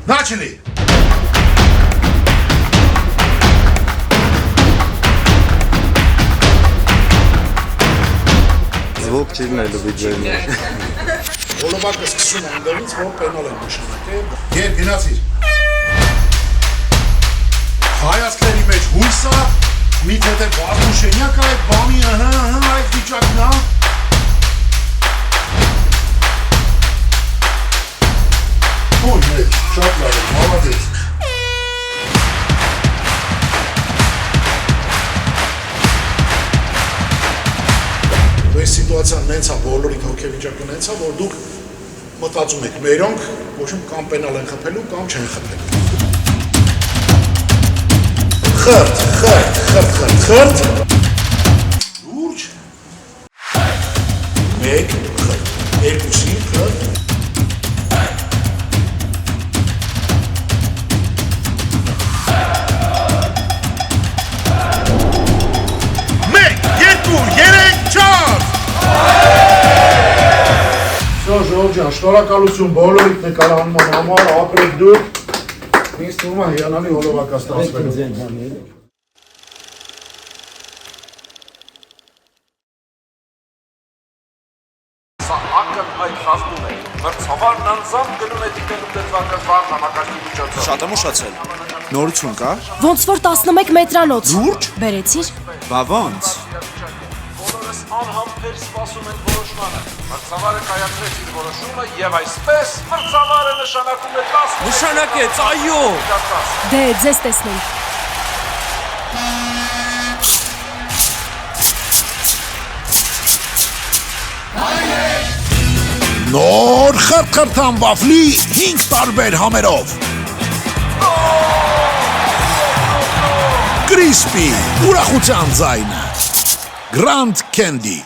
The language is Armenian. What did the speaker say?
Начали! Звук չիրնելու վիդեոյի մեջ։ Ոլովակը սկսում է այնտեղից, որ պենալ են նշանակել։ Եվ գնացիր։ Հայացքների մեջ հույսը, մի թեթև բազմու շենյակը այդ բանի, այդ վիճակն է։ Ոյ, մեկ, շատ լավ է, մալադեց։ Այս սիտուացիան նենց է, բոլորի հոգեվիճակը նենց է, որ դուք մտածում եք, մերոնք ոչմ կամ պենալ են խփելու, կամ չեն խփելու։ Խրտ, լուրջ, մեկ խրտ, երկուսի խրտ, մեկ, երկու, երեք, չար! Սո ժողջան, շնորհակալություն բոլորիդ նկարահանման համար, ապրեք դուք, ինձ թվում է հիանալի հոլովակ է ստացվելու։ Սա ակն այդ խախտում է, մրցավարն անձամբ գնում է դիտելու դրվակը վաղ համակարգի միջոցով։ Շատ եմ ուշացել։ Նորություն կա։ Ոնց որ 11 մետրանոց։ Լուրջ։ Բերեցիր։ Բա ոնց։ Բոլորս անհամբեր սպասում են որոշմանը։ Մրցավարը կայացրեց իր որոշումը եւ այսպես մրցավարը նշանակում է 10։ Նշանակեց, այո։ Դե ձեզ տեսնենք։ Նոր խրտ-խրտան վաֆլի 5 տարբեր համերով։ Կրիսպի, ուրախության ձայնը։ Grand Candy